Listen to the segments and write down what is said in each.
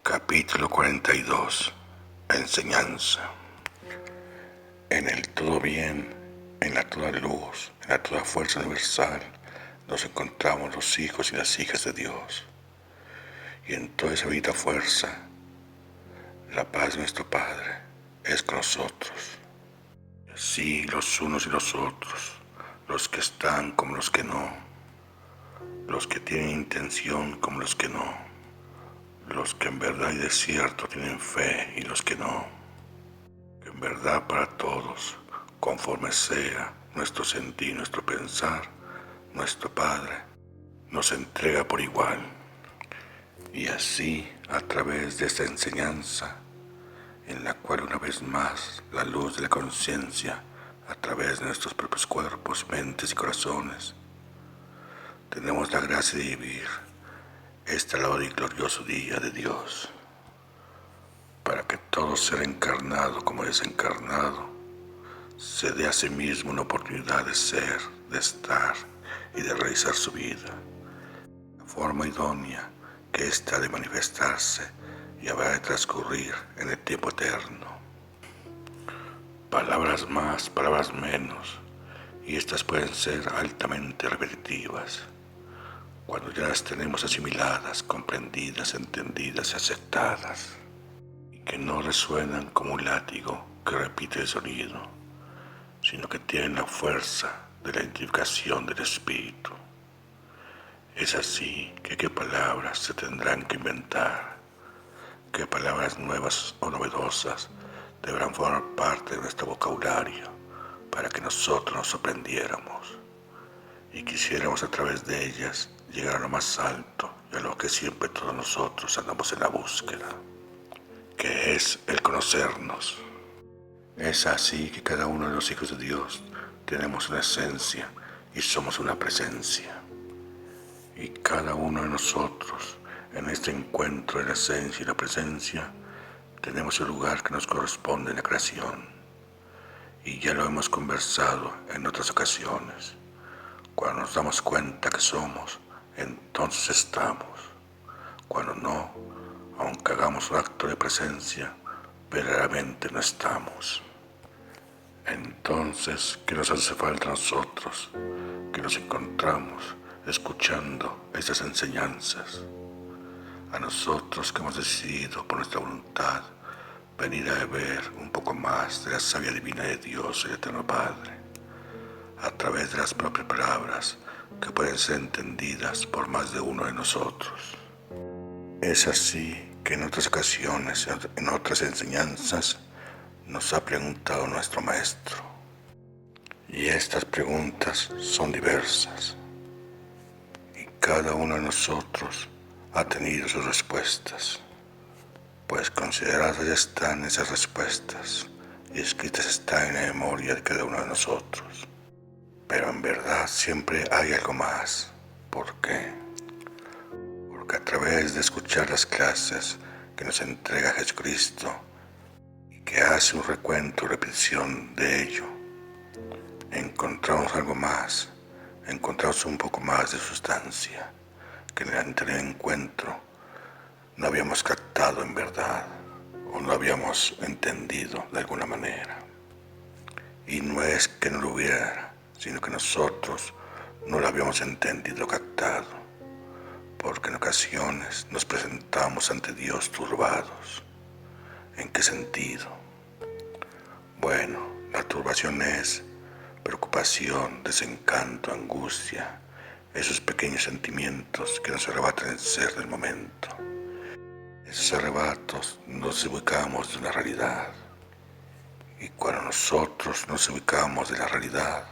Capítulo 42. Enseñanza. En el todo bien, en la toda luz, en la toda fuerza universal, nos encontramos los hijos y las hijas de Dios. Y en toda esa bendita fuerza, la paz de nuestro Padre es con nosotros. Y así los unos y los otros, los que están como los que no, los que tienen intención como los que no, los que en verdad y de cierto tienen fe y los que no, que en verdad para todos, conforme sea nuestro sentir, nuestro pensar, nuestro Padre nos entrega por igual. Y así, a través de esta enseñanza, en la cual una vez más la luz de la conciencia, a través de nuestros propios cuerpos, mentes y corazones, tenemos la gracia de vivir este alabado y glorioso día de Dios, para que todo ser encarnado como desencarnado se dé a sí mismo una oportunidad de ser, de estar y de realizar su vida, la forma idónea que ésta ha de manifestarse y habrá de transcurrir en el tiempo eterno. Palabras más, palabras menos, y estas pueden ser altamente repetitivas, cuando ya las tenemos asimiladas, comprendidas, entendidas y aceptadas, y que no resuenan como un látigo que repite el sonido, sino que tienen la fuerza de la identificación del espíritu. Es así que qué palabras se tendrán que inventar, qué palabras nuevas o novedosas deberán formar parte de nuestro vocabulario para que nosotros nos sorprendiéramos y quisiéramos a través de ellas llegar a lo más alto y a lo que siempre todos nosotros andamos en la búsqueda, que es el conocernos. Es así que cada uno de los hijos de Dios tenemos una esencia y somos una presencia. Y cada uno de nosotros, en este encuentro de la esencia y la presencia, tenemos el lugar que nos corresponde en la creación. Y ya lo hemos conversado en otras ocasiones. Cuando nos damos cuenta que somos, entonces estamos. Cuando no, aunque hagamos un acto de presencia, verdaderamente no estamos. Entonces, ¿qué nos hace falta a nosotros? Que nos encontramos escuchando estas enseñanzas. A nosotros que hemos decidido por nuestra voluntad venir a ver un poco más de la savia divina de Dios, el Eterno Padre, a través de las propias palabras que pueden ser entendidas por más de uno de nosotros. Es así que en otras ocasiones, en otras enseñanzas, nos ha preguntado nuestro Maestro. Y estas preguntas son diversas. Y cada uno de nosotros ha tenido sus respuestas, pues consideradas ya están esas respuestas y escritas están en la memoria de cada uno de nosotros. Pero en verdad siempre hay algo más. ¿Por qué? Porque a través de escuchar las clases que nos entrega Jesucristo y que hace un recuento y repetición de ello, encontramos algo más, encontramos un poco más de sustancia que en el anterior encuentro no habíamos captado en verdad o no habíamos entendido de alguna manera. Y no es que no lo hubiera, sino que nosotros no lo habíamos entendido o captado, porque en ocasiones nos presentamos ante Dios turbados. ¿En qué sentido? Bueno, la turbación es preocupación, desencanto, angustia, esos pequeños sentimientos que nos arrebatan el ser del momento. Esos arrebatos nos ubicamos de una realidad. Y cuando nosotros nos ubicamos de la realidad,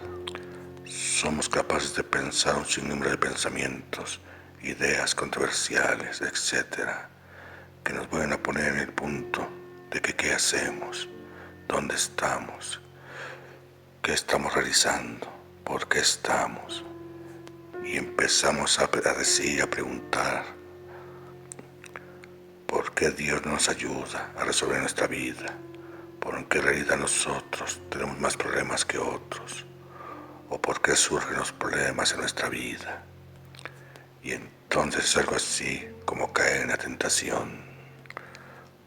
somos capaces de pensar un sinnúmero de pensamientos, ideas controversiales, etc., que nos vuelven a poner en el punto de que qué hacemos, dónde estamos, qué estamos realizando, por qué estamos. Y empezamos a decir, a preguntar, ¿por qué Dios no nos ayuda a resolver nuestra vida? ¿Por qué en realidad nosotros tenemos más problemas que otros? ¿O por qué surgen los problemas en nuestra vida? Y entonces es algo así como caer en la tentación.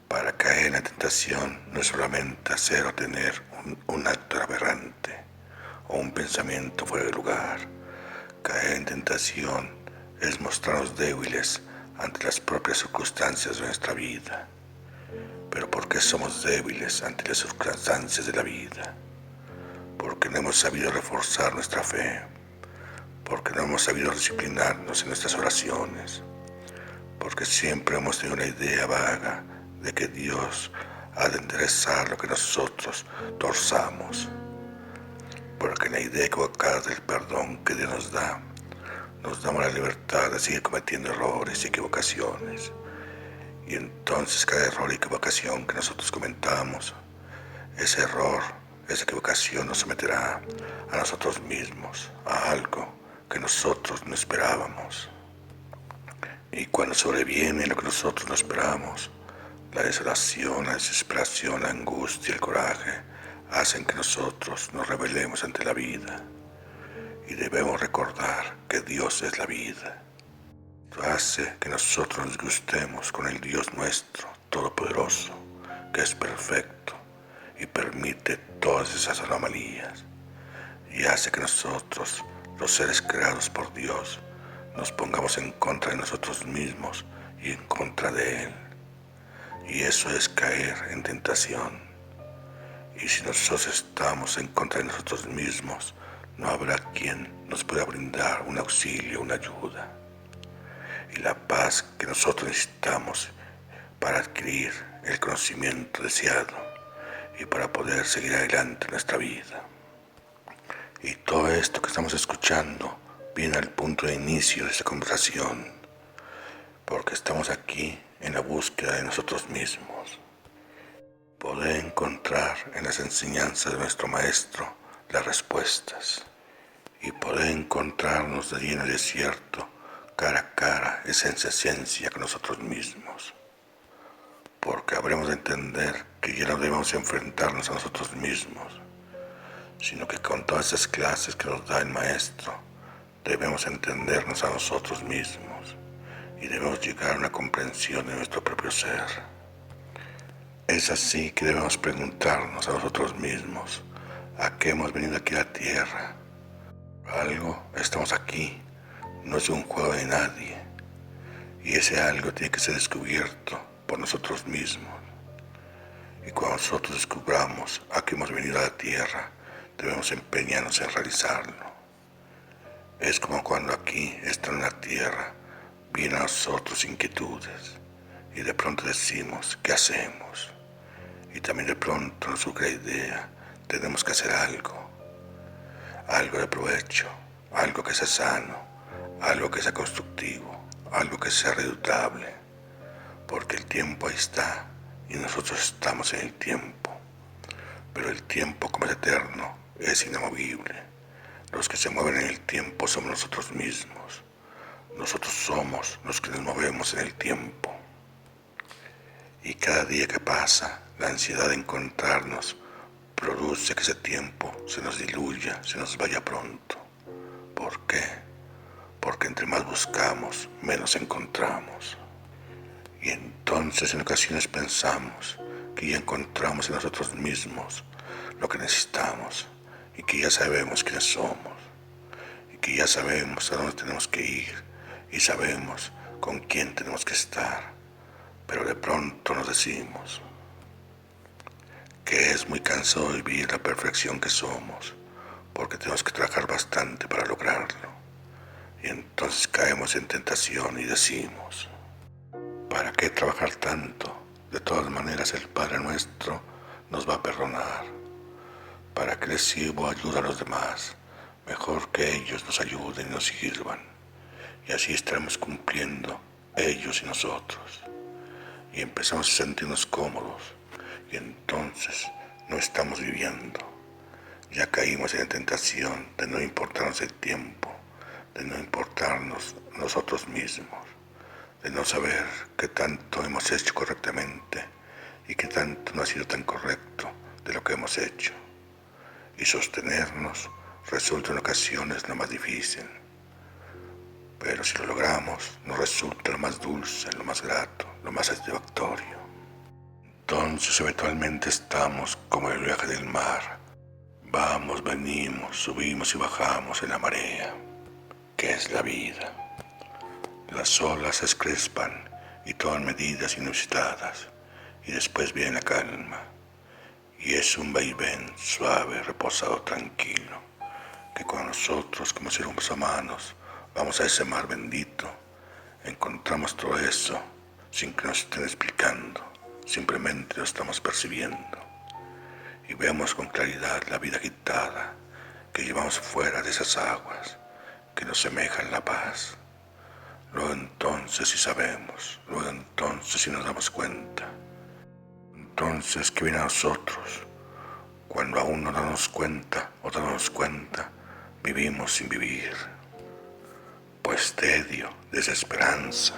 Para caer en la tentación no es solamente hacer o tener un acto aberrante o un pensamiento fuera de lugar. Caer en tentación es mostrarnos débiles ante las propias circunstancias de nuestra vida. Pero ¿por qué somos débiles ante las circunstancias de la vida? Porque no hemos sabido reforzar nuestra fe, porque no hemos sabido disciplinarnos en nuestras oraciones, porque siempre hemos tenido una idea vaga de que Dios ha de enderezar lo que nosotros torzamos, porque en la idea equivocada del perdón que Dios nos damos la libertad de seguir cometiendo errores y equivocaciones. Y entonces cada error y equivocación que nosotros comentamos, ese error, esa equivocación nos someterá a nosotros mismos, a algo que nosotros no esperábamos. Y cuando sobreviene lo que nosotros no esperamos, la desolación, la desesperación, la angustia, el coraje, hacen que nosotros nos rebelemos ante la vida. Y debemos recordar que Dios es la vida. Esto hace que nosotros nos gustemos con el Dios nuestro, todopoderoso, que es perfecto y permite todas esas anomalías. Y hace que nosotros, los seres creados por Dios, nos pongamos en contra de nosotros mismos y en contra de Él. Y eso es caer en tentación. Y si nosotros estamos en contra de nosotros mismos, no habrá quien nos pueda brindar un auxilio, una ayuda. Y la paz que nosotros necesitamos para adquirir el conocimiento deseado y para poder seguir adelante en nuestra vida. Y todo esto que estamos escuchando viene al punto de inicio de esta conversación, porque estamos aquí en la búsqueda de nosotros mismos. Poder encontrar en las enseñanzas de nuestro Maestro las respuestas y poder encontrarnos de lleno y de cierto, cara a cara, esencia a esencia con nosotros mismos. Porque habremos de entender que ya no debemos enfrentarnos a nosotros mismos, sino que con todas esas clases que nos da el Maestro, debemos entendernos a nosotros mismos y debemos llegar a una comprensión de nuestro propio ser. Es así que debemos preguntarnos a nosotros mismos, ¿a qué hemos venido aquí a la tierra? Por algo estamos aquí, no es un juego de nadie, y ese algo tiene que ser descubierto por nosotros mismos. Y cuando nosotros descubramos a qué hemos venido a la tierra, debemos empeñarnos en realizarlo. Es como cuando aquí, estando en la tierra, vienen a nosotros inquietudes, y de pronto decimos, ¿qué hacemos? Y también de pronto nos surge la idea, tenemos que hacer algo de provecho, algo que sea sano, algo que sea constructivo, algo que sea redutable, porque el tiempo ahí está y nosotros estamos en el tiempo, pero el tiempo como es eterno es inamovible. Los que se mueven en el tiempo somos nosotros mismos, nosotros somos los que nos movemos en el tiempo. Y cada día que pasa, la ansiedad de encontrarnos produce que ese tiempo se nos diluya, se nos vaya pronto. ¿Por qué? Porque entre más buscamos, menos encontramos. Y entonces en ocasiones pensamos que ya encontramos en nosotros mismos lo que necesitamos y que ya sabemos quiénes somos y que ya sabemos a dónde tenemos que ir y sabemos con quién tenemos que estar. Pero de pronto nos decimos que es muy cansado de vivir la perfección que somos, porque tenemos que trabajar bastante para lograrlo. Y entonces caemos en tentación y decimos, ¿para qué trabajar tanto? De todas maneras el Padre nuestro nos va a perdonar. ¿Para qué les sirvo ayuda a los demás? Mejor que ellos nos ayuden y nos sirvan. Y así estaremos cumpliendo ellos y nosotros. Y empezamos a sentirnos cómodos. Y entonces no estamos viviendo. Ya caímos en la tentación de no importarnos el tiempo, de no importarnos nosotros mismos, de no saber qué tanto hemos hecho correctamente y qué tanto no ha sido tan correcto de lo que hemos hecho. Y sostenernos resulta en ocasiones lo más difícil, Pero si lo logramos, nos resulta lo más dulce, lo más grato, lo más satisfactorio. Entonces eventualmente estamos como el oleaje del mar. Vamos, venimos, subimos y bajamos en la marea, que es la vida. Las olas se crespan y toman medidas inusitadas, y después viene la calma, y es un vaivén suave, reposado, tranquilo, que cuando nosotros como seres humanos vamos a ese mar bendito, encontramos todo eso sin que nos estén explicando, simplemente lo estamos percibiendo, y vemos con claridad la vida agitada que llevamos fuera de esas aguas que nos semejan la paz. Luego entonces sí sabemos, luego entonces sí nos damos cuenta. Entonces, ¿qué viene a nosotros? Cuando aún no damos cuenta o damos cuenta, vivimos sin vivir. Pues tedio, desesperanza.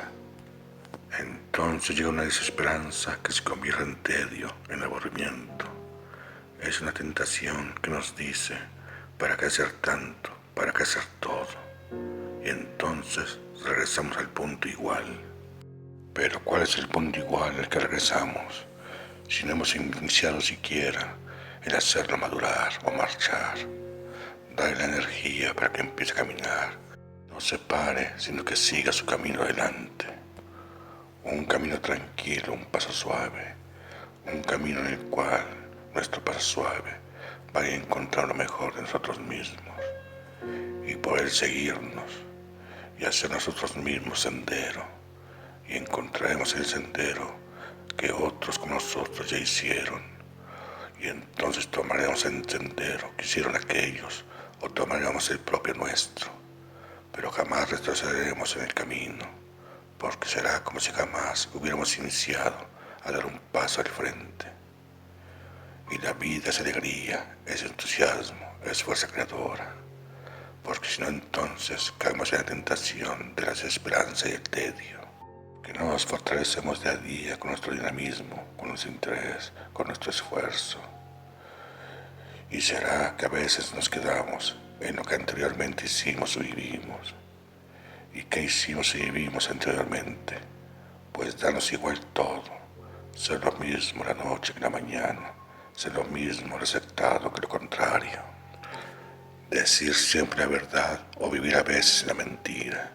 Entonces llega una desesperanza que se convierte en tedio, en aburrimiento. Es una tentación que nos dice, ¿para qué hacer tanto? ¿Para qué hacer todo? Y entonces regresamos al punto igual. Pero ¿cuál es el punto igual al que regresamos? Si no hemos iniciado siquiera el hacerlo madurar o marchar, darle la energía para que empiece a caminar, no se pare, sino que siga su camino adelante. Un camino tranquilo, un paso suave, un camino en el cual nuestro paso suave vaya a encontrar lo mejor de nosotros mismos y poder seguirnos y hacer nosotros mismos sendero, y encontraremos el sendero que otros como nosotros ya hicieron, y entonces tomaremos el sendero que hicieron aquellos o tomaremos el propio nuestro, pero jamás retrocederemos en el camino, porque será como si jamás hubiéramos iniciado a dar un paso al frente. Y la vida es alegría, es entusiasmo, es fuerza creadora, porque si no entonces caemos en la tentación de la desesperanza y el tedio, que no nos fortalecemos día a día con nuestro dinamismo, con nuestro interés, con nuestro esfuerzo. Y será que a veces nos quedamos en lo que anteriormente hicimos o vivimos. ¿Y qué hicimos y vivimos anteriormente? Pues darnos igual todo, ser lo mismo la noche que la mañana, ser lo mismo el aceptado que lo contrario. Decir siempre la verdad o vivir a veces la mentira.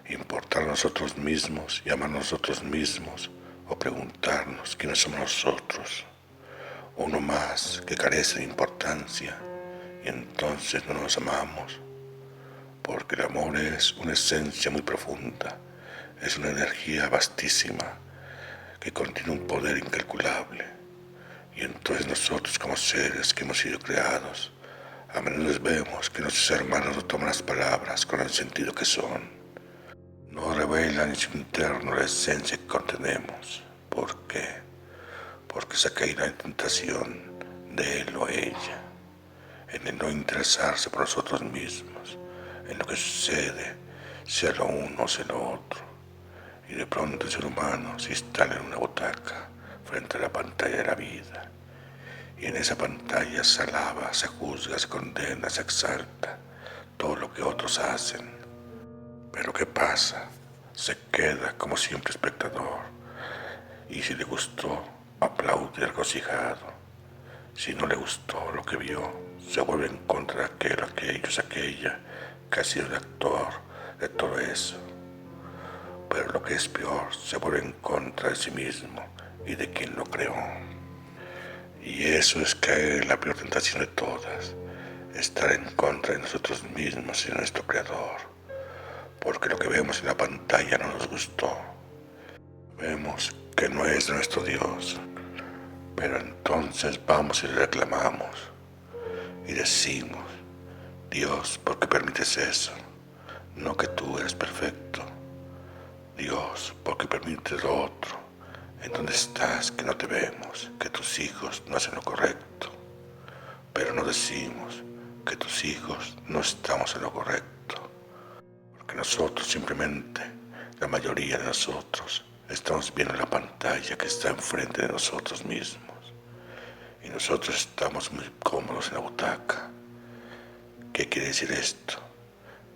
Importar a nosotros mismos y amar a nosotros mismos o preguntarnos quiénes somos nosotros. Uno más que carece de importancia y entonces no nos amamos. Porque el amor es una esencia muy profunda, es una energía vastísima que contiene un poder incalculable. Y entonces nosotros como seres que hemos sido creados, a menudo vemos que nuestros hermanos no toman las palabras con el sentido que son. No revelan en su interno la esencia que contenemos. ¿Por qué? Porque se ha caído en la tentación de él o ella, en el no interesarse por nosotros mismos, en lo que sucede, sea lo uno o sea lo otro. Y de pronto el ser humano se instala en una butaca frente a la pantalla de la vida. Y en esa pantalla se alaba, se juzga, se condena, se exalta todo lo que otros hacen. Pero ¿qué pasa? Se queda como siempre espectador. Y si le gustó, aplaude regocijado. Si no le gustó lo que vio, se vuelve en contra de aquel, aquellos, aquella que ha sido el actor de todo eso. Pero lo que es peor, se vuelve en contra de sí mismo y de quien lo creó. Y eso es caer en la peor tentación de todas, estar en contra de nosotros mismos y de nuestro creador, porque lo que vemos en la pantalla no nos gustó. Vemos que no es nuestro Dios, pero entonces vamos y le reclamamos y decimos, Dios, ¿por qué permites eso? No que tú eres perfecto. Dios, ¿por qué permites lo otro? ¿En dónde estás que no te vemos? Que tus hijos no hacen lo correcto. Pero no decimos que tus hijos no estamos en lo correcto. Porque nosotros simplemente, la mayoría de nosotros, estamos viendo la pantalla que está enfrente de nosotros mismos. Y nosotros estamos muy cómodos en la butaca. ¿Qué quiere decir esto?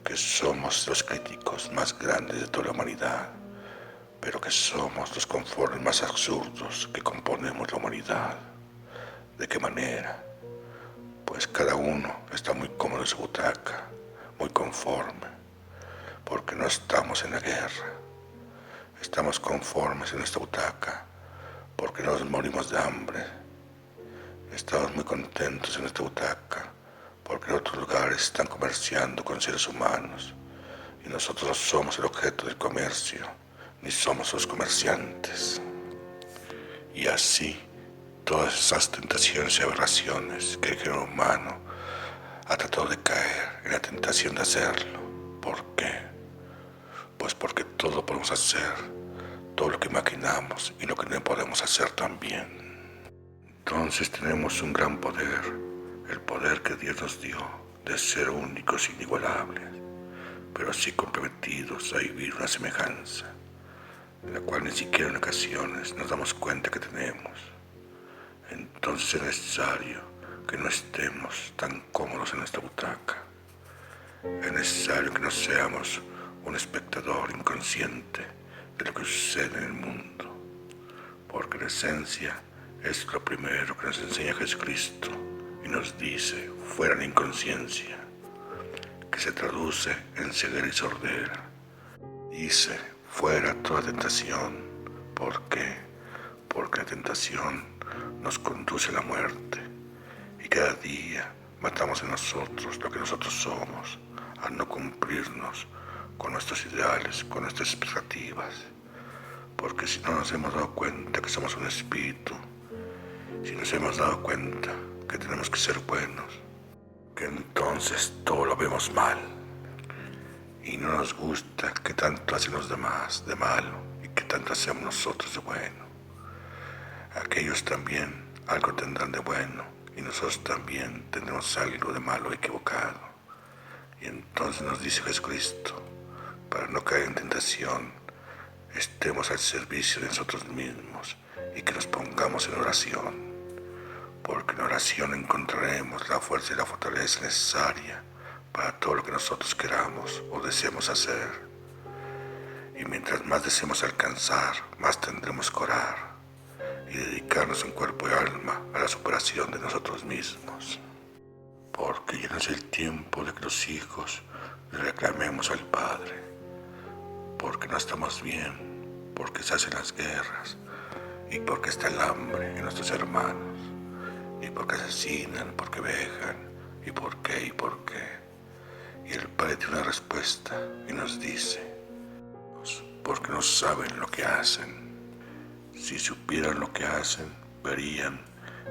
que somos los críticos más grandes de toda la humanidad, pero que somos los conformes más absurdos que componemos la humanidad. ¿De qué manera? Pues cada uno está muy cómodo en su butaca, muy conforme, porque no estamos en la guerra. Estamos conformes en esta butaca, porque no nos morimos de hambre. Estamos muy contentos en esta butaca, porque en otros lugares están comerciando con seres humanos, y nosotros no somos el objeto del comercio, ni somos los comerciantes. Y así, todas esas tentaciones y aberraciones que el género humano ha tratado de caer en la tentación de hacerlo. ¿Por qué? Pues porque todo lo podemos hacer, todo lo que imaginamos y lo que no podemos hacer también. Entonces tenemos un gran poder, el poder que Dios nos dio de ser únicos e inigualables, pero así comprometidos a vivir una semejanza, la cual ni siquiera en ocasiones nos damos cuenta que tenemos. Entonces es necesario que no estemos tan cómodos en nuestra butaca. Es necesario que no seamos un espectador inconsciente de lo que sucede en el mundo, porque la esencia es lo primero que nos enseña Jesucristo y nos dice: fuera la inconsciencia, que se traduce en ceguera y sordera. Dice: fuera toda tentación. ¿Por qué? Porque la tentación nos conduce a la muerte, y cada día matamos en nosotros lo que nosotros somos, al no cumplirnos con nuestros ideales, con nuestras expectativas. Porque si no nos hemos dado cuenta que somos un espíritu, si nos hemos dado cuenta que tenemos que ser buenos, que entonces todo lo vemos mal, y no nos gusta que tanto hacen los demás de malo y que tanto hacemos nosotros de bueno. Aquellos también algo tendrán de bueno, y nosotros también tendremos algo de malo equivocado. Y entonces nos dice Jesucristo: para no caer en tentación, estemos al servicio de nosotros mismos y que nos pongamos en oración, porque en oración encontraremos la fuerza y la fortaleza necesaria para todo lo que nosotros queramos o deseemos hacer. Y mientras más deseemos alcanzar, más tendremos que orar y dedicarnos en cuerpo y alma a la superación de nosotros mismos. Porque ya no es el tiempo de que los hijos le reclamemos al Padre, porque no estamos bien, porque se hacen las guerras, y porque está el hambre en nuestros hermanos, y porque asesinan, porque vejan, y por qué. Y el Padre tiene una respuesta y nos dice: porque no saben lo que hacen. Si supieran lo que hacen, verían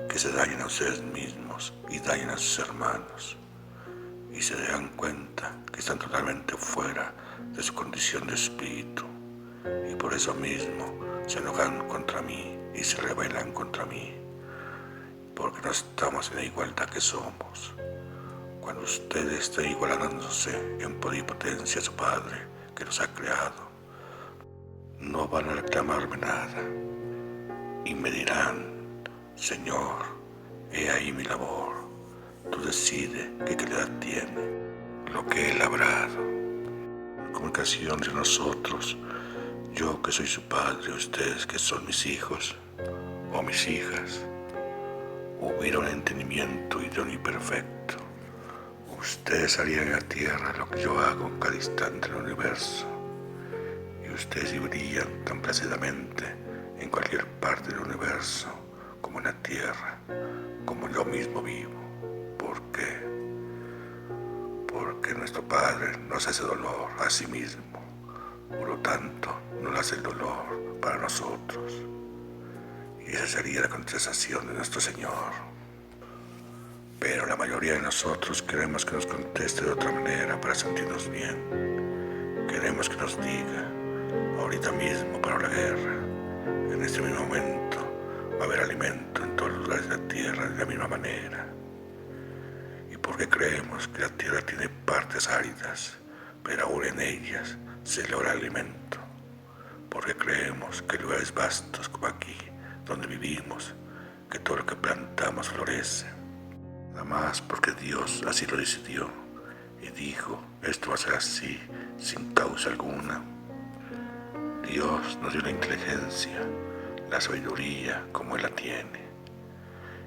que se dañan a ustedes mismos y dañan a sus hermanos, y se darán cuenta que están totalmente fuera de su condición de espíritu, y por eso mismo se enojan contra mí y se rebelan contra mí, porque no estamos en la igualdad que somos. Cuando ustedes estén igualándose en poder y potencia a su Padre que los ha creado, no van a reclamarme nada, y me dirán: Señor, he ahí mi labor, tú decides qué calidad tiene lo que he labrado. En comunicación entre nosotros, yo que soy su padre, ustedes que son mis hijos o mis hijas, hubiera un entendimiento idóneo y perfecto. Ustedes harían en la tierra lo que yo hago en cada instante del universo, y ustedes vivirían tan plácidamente en cualquier parte del universo como en la tierra, como yo mismo vivo. ¿Por qué? Porque nuestro Padre nos hace dolor a sí mismo, por lo tanto nos hace el dolor para nosotros, y esa sería la contestación de nuestro Señor. Pero la mayoría de nosotros queremos que nos conteste de otra manera para sentirnos bien. Queremos que nos diga: ahorita mismo para la guerra, en este mismo momento va a haber alimento en todos los lugares de la tierra de la misma manera. Y porque creemos que la tierra tiene partes áridas, pero aún en ellas se logra alimento. Porque creemos que en lugares vastos como aquí, donde vivimos, que todo lo que plantamos florece. Nada más porque Dios así lo decidió, y dijo, esto va a ser así, sin causa alguna. Dios nos dio la inteligencia, la sabiduría como Él la tiene.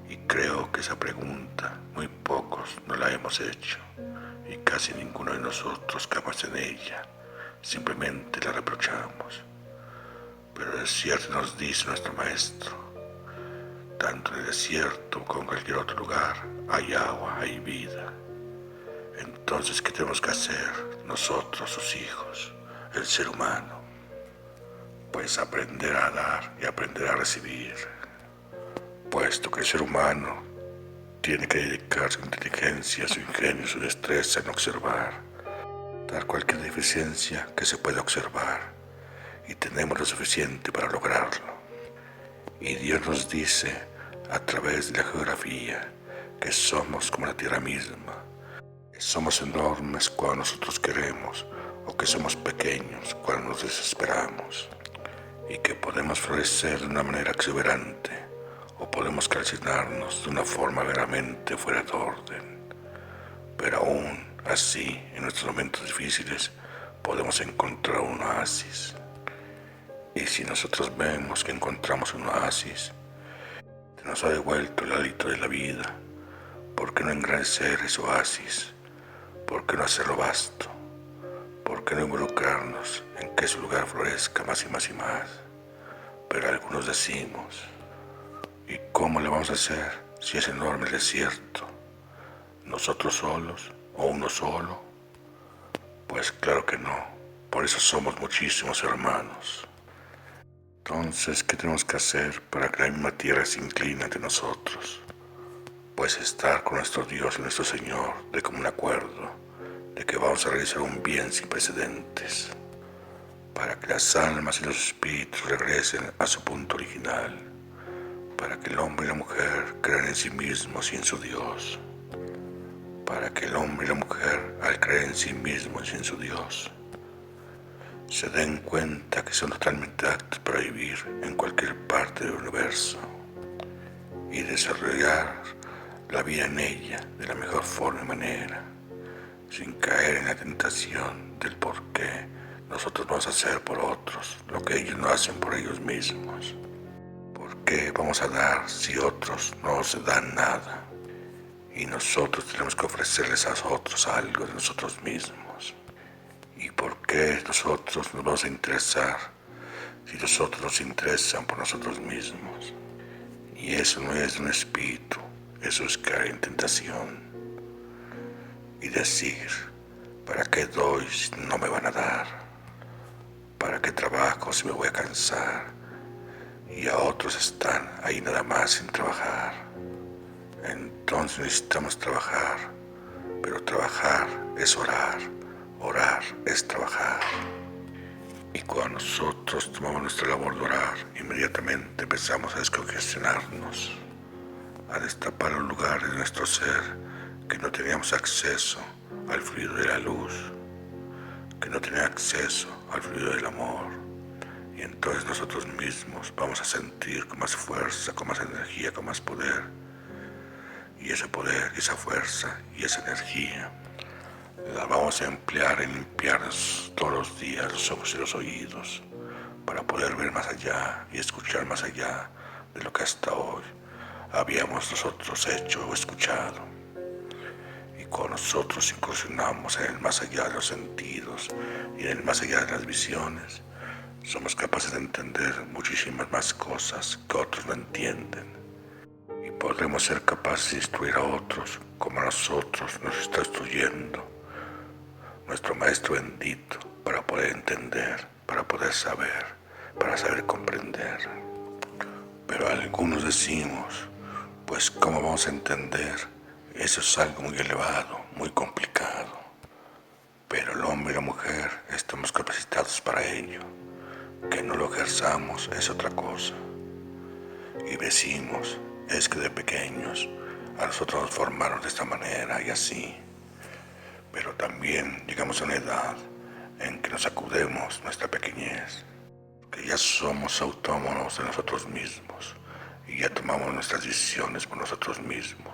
Y creo que esa pregunta muy pocos no la hemos hecho, y casi ninguno de nosotros caemos en ella, simplemente la reprochamos. Pero el desierto nos dice nuestro maestro, tanto en el desierto como en cualquier otro lugar hay agua, hay vida. Entonces, ¿qué tenemos que hacer nosotros, sus hijos, el ser humano? Pues aprender a dar y aprender a recibir, puesto que el ser humano tiene que dedicar su inteligencia, su ingenio, su destreza en observar, dar cualquier deficiencia que se pueda observar, y tenemos lo suficiente para lograrlo. Y Dios nos dice, a través de la geografía, que somos como la tierra misma, que somos enormes cuando nosotros queremos, o que somos pequeños cuando nos desesperamos, y que podemos florecer de una manera exuberante, o podemos calcinarnos de una forma veramente fuera de orden. Pero aún así, en nuestros momentos difíciles, podemos encontrar un oasis. Y si nosotros vemos que encontramos un oasis, que nos ha devuelto el hálito de la vida, ¿por qué no engrandecer ese oasis? ¿Por qué no hacerlo vasto? ¿Por qué no involucrarnos en que ese lugar florezca más y más y más? Pero algunos decimos, ¿y cómo le vamos a hacer si es enorme el desierto? ¿Nosotros solos o uno solo? Pues claro que no, por eso somos muchísimos hermanos. Entonces, ¿qué tenemos que hacer para que la misma tierra se incline ante nosotros? Pues estar con nuestro Dios y nuestro Señor de común acuerdo, de que vamos a realizar un bien sin precedentes, para que las almas y los espíritus regresen a su punto original, para que el hombre y la mujer crean en sí mismos y en su Dios, para que el hombre y la mujer, al creer en sí mismos y en su Dios, se den cuenta que son totalmente aptos para vivir en cualquier parte del universo y desarrollar la vida en ella de la mejor forma y manera, sin caer en la tentación del por qué nosotros vamos a hacer por otros lo que ellos no hacen por ellos mismos. ¿Por qué vamos a dar si otros no se dan nada? Y nosotros tenemos que ofrecerles a otros algo de nosotros mismos. ¿Y por qué nosotros nos vamos a interesar si nosotros nos interesan por nosotros mismos? Y eso no es de un espíritu, eso es caer en tentación. Y decir, ¿para qué doy si no me van a dar? ¿Para qué trabajo si me voy a cansar? Y a otros están ahí nada más sin trabajar. Entonces necesitamos trabajar, pero trabajar es orar. Orar es trabajar. Y cuando nosotros tomamos nuestra labor de orar, inmediatamente empezamos a descongestionarnos, a destapar los lugares de nuestro ser que no teníamos acceso al fluido de la luz, que no tenía acceso al fluido del amor. Y entonces nosotros mismos vamos a sentir con más fuerza, con más energía, con más poder. Y ese poder, esa fuerza y esa energía la vamos a emplear en limpiarnos todos los días los ojos y los oídos para poder ver más allá y escuchar más allá de lo que hasta hoy habíamos nosotros hecho o escuchado. Y cuando nosotros incursionamos en el más allá de los sentidos y en el más allá de las visiones, somos capaces de entender muchísimas más cosas que otros no entienden. Y podremos ser capaces de instruir a otros como a nosotros nos está instruyendo nuestro Maestro bendito, para poder entender, para poder saber, para saber comprender. Pero algunos decimos, pues ¿cómo vamos a entender? Eso es algo muy elevado, muy complicado. Pero el hombre y la mujer estamos capacitados para ello. Que no lo ejerzamos es otra cosa. Y decimos, es que de pequeños a nosotros nos formaron de esta manera y así. Pero también llegamos a una edad en que nos sacudemos nuestra pequeñez, que ya somos autónomos de nosotros mismos y ya tomamos nuestras decisiones por nosotros mismos.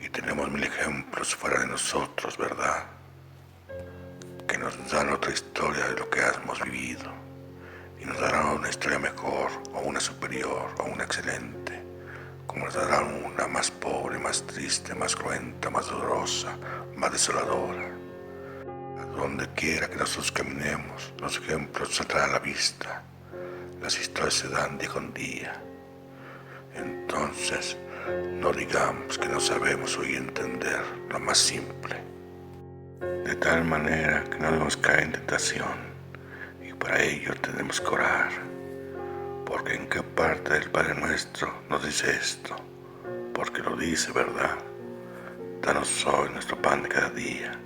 Y tenemos mil ejemplos fuera de nosotros, ¿verdad? Que nos dan otra historia de lo que hemos vivido. Y nos darán una historia mejor, o una superior, o una excelente. Como nos darán una más pobre, más triste, más cruenta, más dolorosa, más desoladora. A donde quiera que nosotros caminemos, los ejemplos saldrán a la vista. Las historias se dan día con día. Entonces, no digamos que no sabemos oír y entender lo más simple. De tal manera que no debemos caer en tentación. Y para ello tenemos que orar. Porque en qué parte del Padre Nuestro nos dice esto. Porque lo dice, ¿verdad? Danos hoy nuestro pan de cada día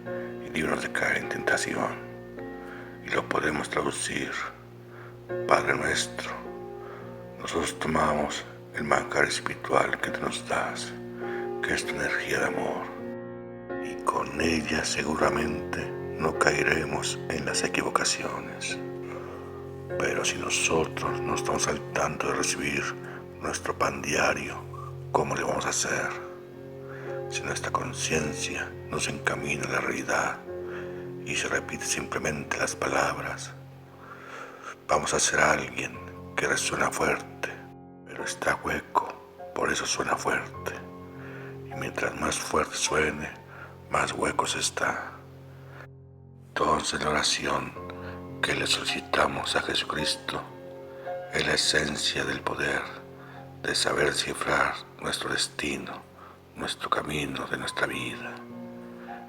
y líbranos de caer en tentación. Y lo podemos traducir, Padre Nuestro. Nosotros tomamos el manjar espiritual que tú nos das, que es tu energía de amor. Y con ella seguramente no caeremos en las equivocaciones. Pero si nosotros no estamos al tanto de recibir nuestro pan diario, ¿cómo le vamos a hacer? Si nuestra conciencia nos encamina a la realidad y se repite simplemente las palabras, vamos a ser alguien que resuena fuerte, pero está hueco, por eso suena fuerte. Y mientras más fuerte suene, más huecos está. Entonces la oración que le solicitamos a Jesucristo es la esencia del poder de saber cifrar nuestro destino, nuestro camino de nuestra vida,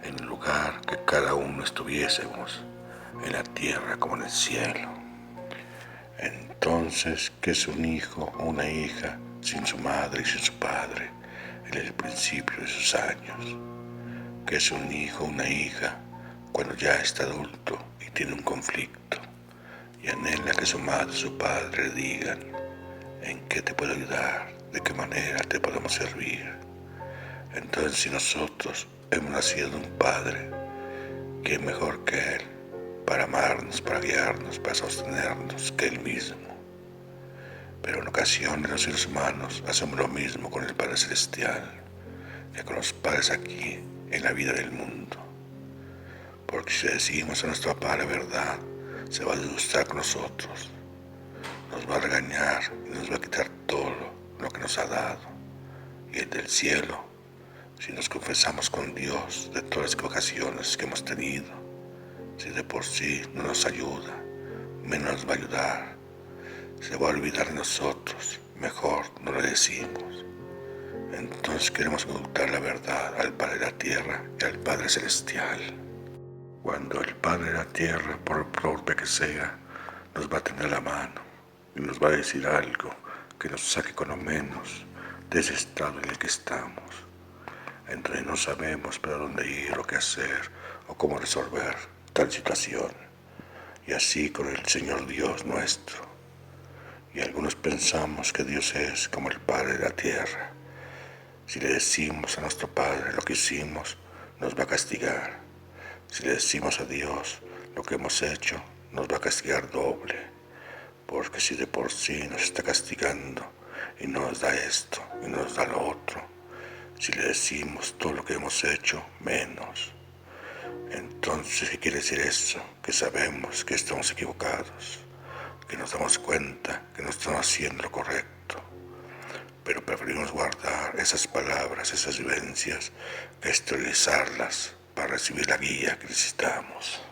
en el lugar que cada uno estuviésemos, en la tierra como en el cielo. Entonces, ¿qué es un hijo o una hija sin su madre y sin su padre en el principio de sus años? ¿Qué es un hijo o una hija cuando ya está adulto y tiene un conflicto y anhela que su madre y su padre le digan en qué te puedo ayudar, de qué manera te podemos servir? Entonces, si nosotros hemos nacido de un Padre, ¿quién mejor que Él para amarnos, para guiarnos, para sostenernos que Él mismo? Pero en ocasiones los seres humanos hacemos lo mismo con el Padre Celestial que con los padres aquí en la vida del mundo. Porque si decimos a nuestro Padre la verdad, se va a disgustar con nosotros, nos va a regañar y nos va a quitar todo lo que nos ha dado. Y el del cielo, si nos confesamos con Dios de todas las equivocaciones que hemos tenido, si de por sí no nos ayuda, menos nos va a ayudar. Se va a olvidar de nosotros, mejor no lo decimos. Entonces queremos ocultar la verdad al Padre de la Tierra y al Padre Celestial. Cuando el Padre de la Tierra, por propio que sea, nos va a tener la mano y nos va a decir algo que nos saque con lo menos de ese estado en el que estamos. Entonces no sabemos para dónde ir o qué hacer o cómo resolver tal situación. Y así con el Señor Dios nuestro. Y algunos pensamos que Dios es como el Padre de la Tierra. Si le decimos a nuestro Padre lo que hicimos, nos va a castigar. Si le decimos a Dios lo que hemos hecho, nos va a castigar doble. Porque si de por sí nos está castigando y nos da esto y nos da lo otro, si le decimos todo lo que hemos hecho, menos. Entonces, ¿qué quiere decir eso? Que sabemos que estamos equivocados, que nos damos cuenta que no estamos haciendo lo correcto, pero preferimos guardar esas palabras, esas vivencias, que exteriorizarlas para recibir la guía que necesitamos.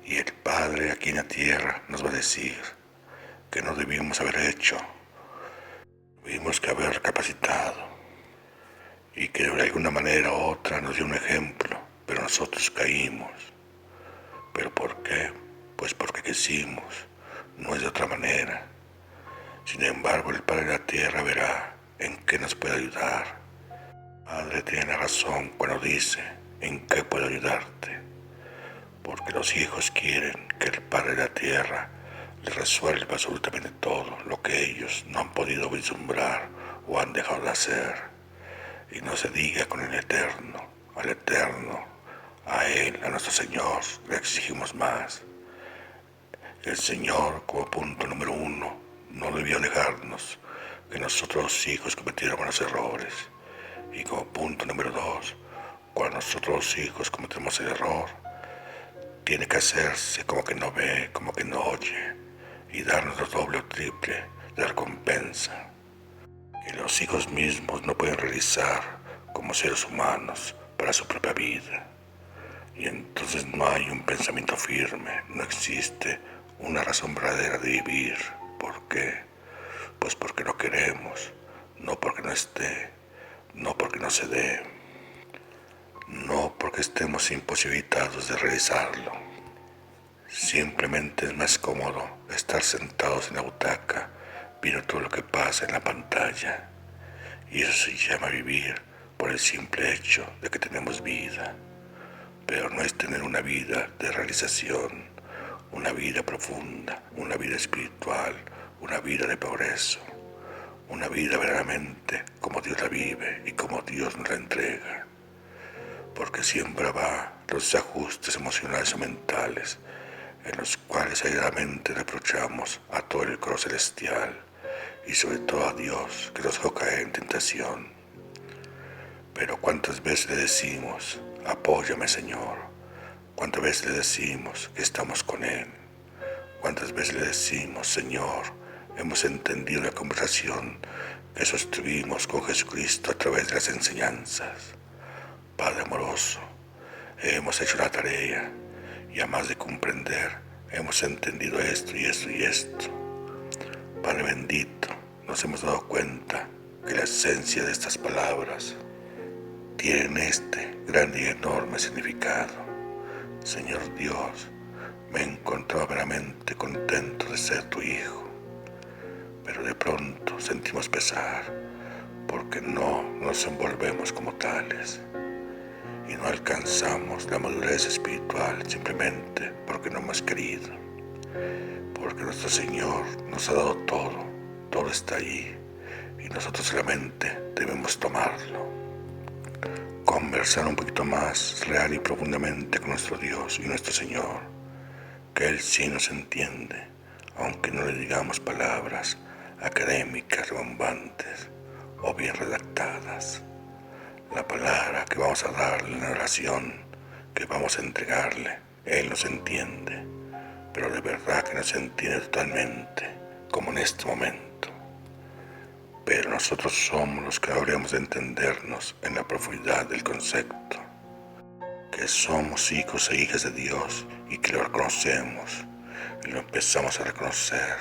Y el Padre aquí en la tierra nos va a decir que no debíamos haber hecho, tuvimos que haber capacitado, y que de alguna manera u otra nos dio un ejemplo, pero nosotros caímos. ¿Pero por qué? Pues porque quisimos, no es de otra manera. Sin embargo, el Padre de la Tierra verá en qué nos puede ayudar. Padre tiene la razón cuando dice en qué puedo ayudarte, porque los hijos quieren que el Padre de la Tierra les resuelva absolutamente todo lo que ellos no han podido vislumbrar o han dejado de hacer. Y no se diga con el Eterno, al Eterno, a Él, a nuestro Señor, le exigimos más. El Señor, como punto número 1, no debió dejarnos que nosotros los hijos cometiéramos los errores. Y como punto número 2, cuando nosotros los hijos cometemos el error, tiene que hacerse como que no ve, como que no oye, y darnos lo doble o triple de recompensa que los hijos mismos no pueden realizar como seres humanos para su propia vida. Y entonces no hay un pensamiento firme, no existe una razón verdadera de vivir. ¿Por qué? Pues porque no queremos, no porque no esté, no porque no se dé, no porque estemos imposibilitados de realizarlo. Simplemente es más cómodo estar sentados en la butaca viendo todo lo que pasa en la pantalla. Y eso se llama vivir por el simple hecho de que tenemos vida. Pero no es tener una vida de realización, una vida profunda, una vida espiritual, una vida de progreso, una vida verdaderamente como Dios la vive y como Dios nos la entrega. Porque siempre habrá los ajustes emocionales o mentales en los cuales airadamente reprochamos a todo el coro celestial y sobre todo a Dios que nos dejó caer en tentación. Pero ¿cuántas veces le decimos, apóyame Señor? ¿Cuántas veces le decimos que estamos con Él? ¿Cuántas veces le decimos, Señor, hemos entendido la conversación que sostuvimos con Jesucristo a través de las enseñanzas? Padre amoroso, hemos hecho la tarea y a más de comprender, hemos entendido esto y esto y esto. Padre bendito, nos hemos dado cuenta que la esencia de estas palabras tienen este grande y enorme significado. Señor Dios, me he encontrado veramente contento de ser tu hijo, pero de pronto sentimos pesar porque no nos envolvemos como tales y no alcanzamos la madurez espiritual simplemente porque no hemos querido, porque nuestro Señor nos ha dado todo, todo está ahí y nosotros solamente debemos tomarlo. Conversar un poquito más real y profundamente con nuestro Dios y nuestro Señor, que Él sí nos entiende, aunque no le digamos palabras académicas, rebombantes o bien redactadas. La palabra que vamos a darle en la oración, que vamos a entregarle, Él nos entiende, pero de verdad que nos entiende totalmente, como en este momento. Pero nosotros somos los que habremos de entendernos en la profundidad del concepto, que somos hijos e hijas de Dios y que lo reconocemos y lo empezamos a reconocer,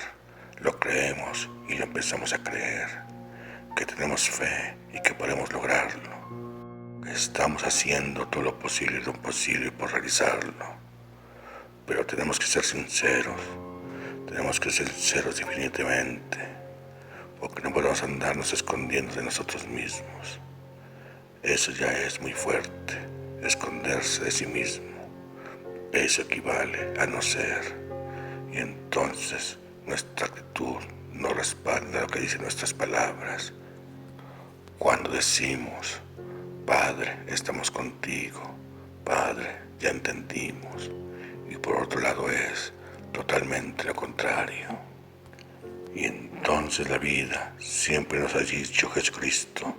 lo creemos y lo empezamos a creer, que tenemos fe y que podemos lograrlo, que estamos haciendo todo lo posible y lo imposible por realizarlo, pero tenemos que ser sinceros definitivamente, porque no podemos andarnos escondiendo de nosotros mismos. Eso ya es muy fuerte, esconderse de sí mismo. Eso equivale a no ser, y entonces nuestra actitud no respalda lo que dicen nuestras palabras. Cuando decimos, Padre, estamos contigo, Padre, ya entendimos, y por otro lado es totalmente lo contrario. Y entonces la vida siempre nos ha dicho Jesucristo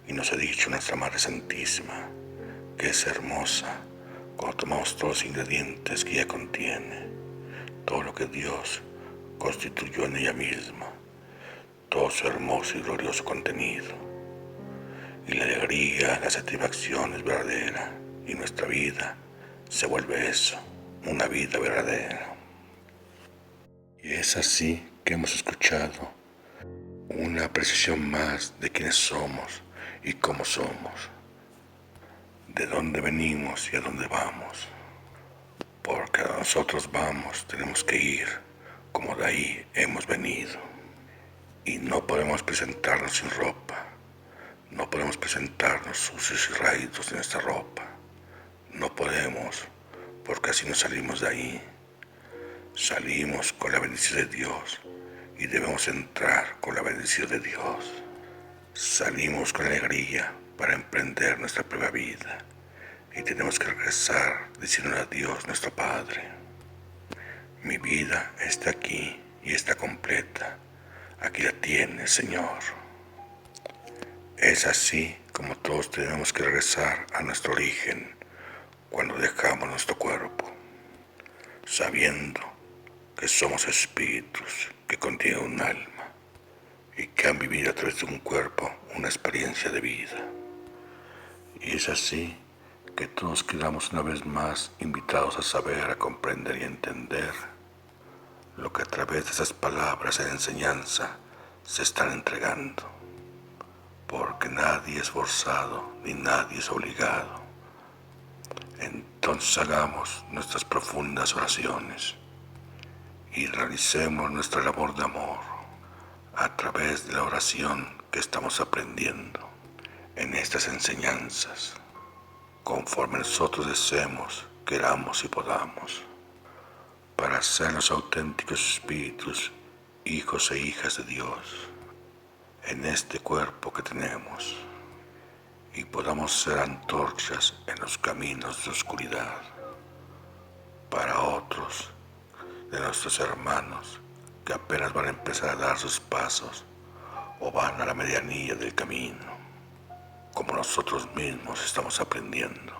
y nos ha dicho nuestra Madre Santísima que es hermosa cuando tomamos todos los ingredientes que ella contiene, todo lo que Dios constituyó en ella misma, todo su hermoso y glorioso contenido. Y la alegría, la satisfacción es verdadera y nuestra vida se vuelve eso, una vida verdadera. Y es así que hemos escuchado una apreciación más de quiénes somos y cómo somos, de dónde venimos y a dónde vamos. Porque a nosotros vamos, tenemos que ir como de ahí hemos venido. Y no podemos presentarnos sin ropa, no podemos presentarnos sucios y raídos de nuestra ropa. No podemos, porque así no salimos de ahí. Salimos con la bendición de Dios y debemos entrar con la bendición de Dios. Salimos con alegría para emprender nuestra propia vida y tenemos que regresar diciendo a Dios nuestro Padre: mi vida está aquí y está completa. Aquí la tienes, Señor. Es así como todos tenemos que regresar a nuestro origen cuando dejamos nuestro cuerpo, sabiendo que somos espíritus que contienen un alma y que han vivido a través de un cuerpo una experiencia de vida. Y es así que todos quedamos una vez más invitados a saber, a comprender y a entender lo que a través de esas palabras de enseñanza se están entregando, porque nadie es forzado ni nadie es obligado. Entonces hagamos nuestras profundas oraciones y realicemos nuestra labor de amor a través de la oración que estamos aprendiendo en estas enseñanzas, conforme nosotros deseemos, queramos y podamos, para ser los auténticos espíritus, hijos e hijas de Dios, en este cuerpo que tenemos, y podamos ser antorchas en los caminos de oscuridad para otros de nuestros hermanos que apenas van a empezar a dar sus pasos o van a la medianía del camino, como nosotros mismos estamos aprendiendo.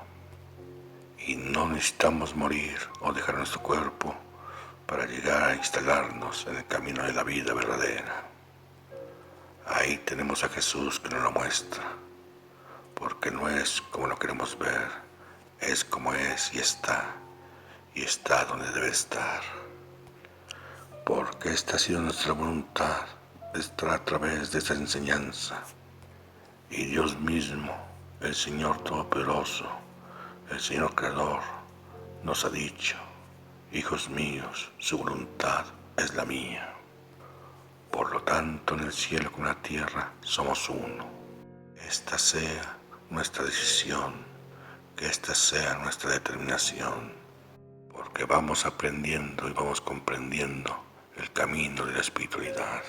Y no necesitamos morir o dejar nuestro cuerpo para llegar a instalarnos en el camino de la vida verdadera. Ahí tenemos a Jesús que nos lo muestra, porque no es como lo queremos ver, es como es y está donde debe estar. Porque esta ha sido nuestra voluntad, estar a través de esta enseñanza. Y Dios mismo, el Señor Todopoderoso, el Señor Creador, nos ha dicho: hijos míos, su voluntad es la mía. Por lo tanto, en el cielo como en la tierra somos uno. Esta sea nuestra decisión, que esta sea nuestra determinación, porque vamos aprendiendo y vamos comprendiendo el camino de la espiritualidad.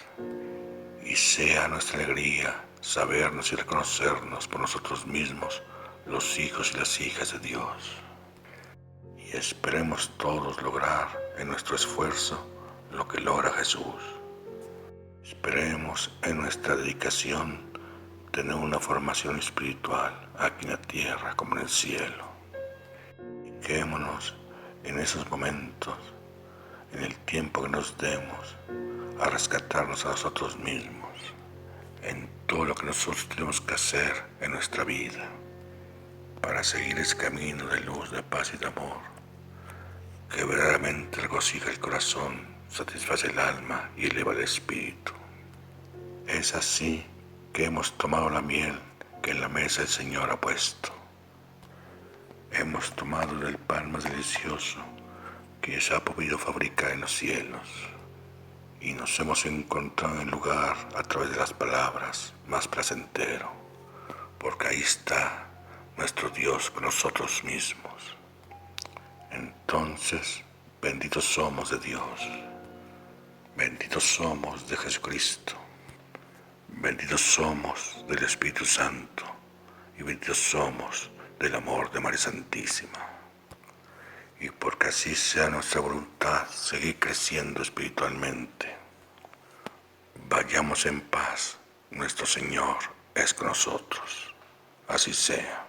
Y sea nuestra alegría sabernos y reconocernos por nosotros mismos los hijos y las hijas de Dios. Y esperemos todos lograr en nuestro esfuerzo lo que logra Jesús. Esperemos en nuestra dedicación tener una formación espiritual aquí en la tierra como en el cielo. Y quedémonos en esos momentos, en el tiempo que nos demos, a rescatarnos a nosotros mismos, en todo lo que nosotros tenemos que hacer en nuestra vida, para seguir ese camino de luz, de paz y de amor, que verdaderamente regocija el corazón, satisface el alma y eleva el espíritu. Es así que hemos tomado la miel que en la mesa el Señor ha puesto. Hemos tomado del pan más delicioso que se ha podido fabricar en los cielos, y nos hemos encontrado en el lugar a través de las palabras más placentero, porque ahí está nuestro Dios con nosotros mismos. Entonces, benditos somos de Dios, benditos somos de Jesucristo, benditos somos del Espíritu Santo y benditos somos del amor de María Santísima. Y porque así sea nuestra voluntad seguir creciendo espiritualmente, vayamos en paz, nuestro Señor es con nosotros. Así sea.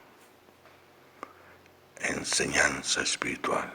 Enseñanza espiritual.